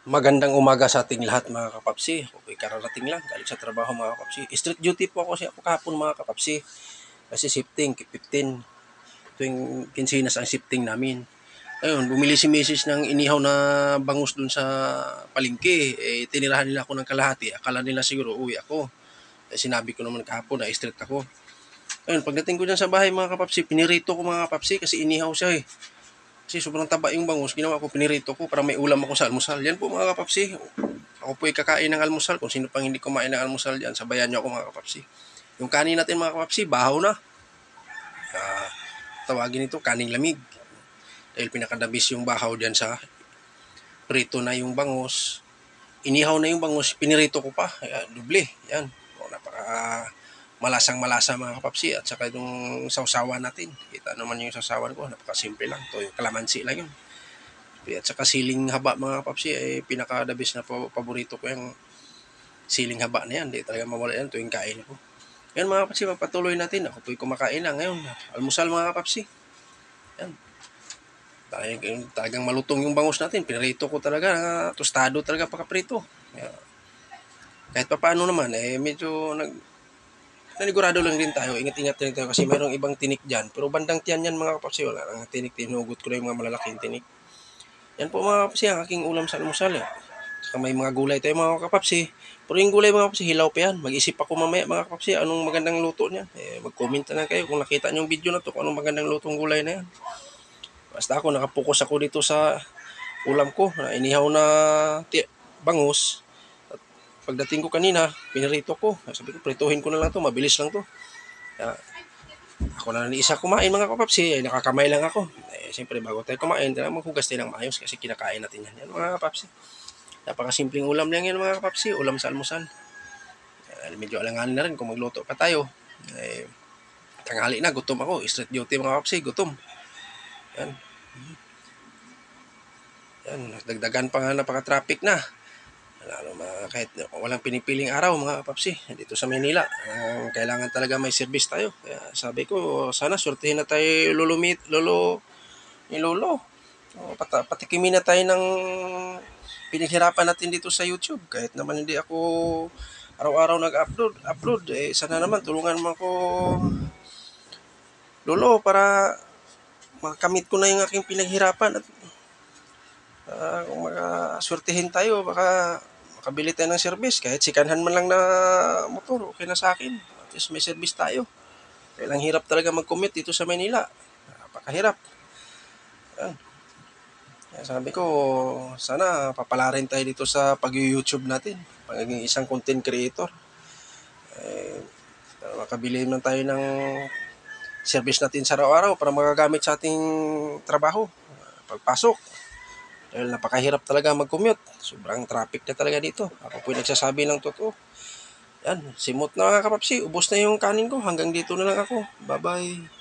Magandang umaga sa ating lahat mga kapapsi. Okay, kararating lang galing sa trabaho mga kapapsi. Street duty po ako kahapon mga kapapsi. Kasi shifting, 15. Tuwing kinsinas ang shifting namin. Ayun, bumili si Mrs. ng inihaw na bangus dun sa palengke. Eh, tinirahan nila ako ng kalahati. Akala nila siguro uwi ako. Eh, sinabi ko naman kahapon na street ako. Ayun, pagdating ko dyan sa bahay mga kapapsi, pinirito ko mga kapapsi kasi inihaw siya eh. Kasi sobrang taba yung bangus, ginawa ko, pinirito ko para may ulam ako sa almusal. Yan po mga kapapsi. Ako po ay kakain ng almusal. Kung sino pang hindi kumain ng almusal dyan, sabayan nyo ako mga kapapsi. Yung kanin natin mga kapapsi, bahaw na. Tawagin ito, kaning lamig. Dahil pinakadabis yung bahaw dyan sa prito na yung bangus. Inihaw na yung bangus, pinirito ko pa. Doble, yan. O, napaka malasang malasa mga kapapsi. At saka itong sausawan natin. Kita naman yung sausawan ko, napakasimple lang. Ito yung kalamansi lang yun. At saka siling haba mga kapapsi, eh, pinakadabis na paborito ko yung siling haba na yan. Di talaga mawala yan tuwing kain ko. Yan mga kapapsi, magpatuloy natin. Ako po'y kumakain na ngayon. Almusal mga kapapsi. Yan. Talagang malutong yung bangus natin. Pinrito ko talaga. Tostado talaga pagkaprito. Yan. Kahit pa paano naman, eh, medyo nanigurado lang din tayo. Ingat-ingat din tayo kasi mayroong ibang tinik dyan. Pero bandang tiyan yan mga kapapsi. Wala nang tinik. Tinugot ko na yung mga malalaking tinik. Yan po mga kapapsi, ang aking ulam sa almusal. Saka may mga gulay tayo mga kapapsi. Pero yung gulay mga kapapsi, hilaw pa yan. Mag-isip ako mamaya mga kapapsi, anong magandang luto niya. Eh, mag-comment na kayo kung nakita niyo yung video na to, kung anong magandang lutong gulay na yan. Basta ako, nakapokus ako dito sa ulam ko, na inihaw na bangus. At pagdating ko kanina, pinirito ko. Sabi ko, prituhin ko na lang to, mabilis lang to. Ako na isa kumain mga kapapsi, eh, nakakamay lang ako. Eh, siyempre bago tayo kumain, maghugas tayo ng maayos kasi kinakain natin yan. Yan mga kapapsi. Napakasimpleng ulam lang yan mga kapapsi, ulam sa almusal. Medyo alanganin na rin kung magluto pa tayo. Eh, tanghali na, gutom ako. Street duty mga kapapsi, gutom. Yan. Yan, dagdagan pa nga napaka-traffic na. Kahit walang pinipiling araw mga kapapsi dito sa Manila, kailangan talaga may service tayo. Kaya sabi ko, sana swertihin na tayo ni Lolo. Patikimin na tayo ng pinaghirapan natin dito sa YouTube. Kahit naman hindi ako araw-araw nag-upload, eh, sana naman tulungan mo ako, Lolo, para makamit ko na yung aking pinaghirapan at kung makaswertihin tayo, baka makabili tayo ng service. Kahit sikanhan man lang na motor, okay na sa akin. At least may service tayo. Kaya lang hirap talaga mag-commute dito sa Manila. Napakahirap. Yan. Kaya sabi ko, sana papalarin tayo dito sa pag-YouTube natin. Pagiging isang content creator. Eh, makabili man tayo ng service natin sa araw-araw para magagamit sa ating trabaho. Pagpasok. Dahil napakahirap talaga mag-commute. Sobrang traffic na talaga dito. Ako po nagsasabi ng totoo. Yan, simot na mga kapapsi. Ubos na yung kanin ko. Hanggang dito na lang ako. Bye-bye.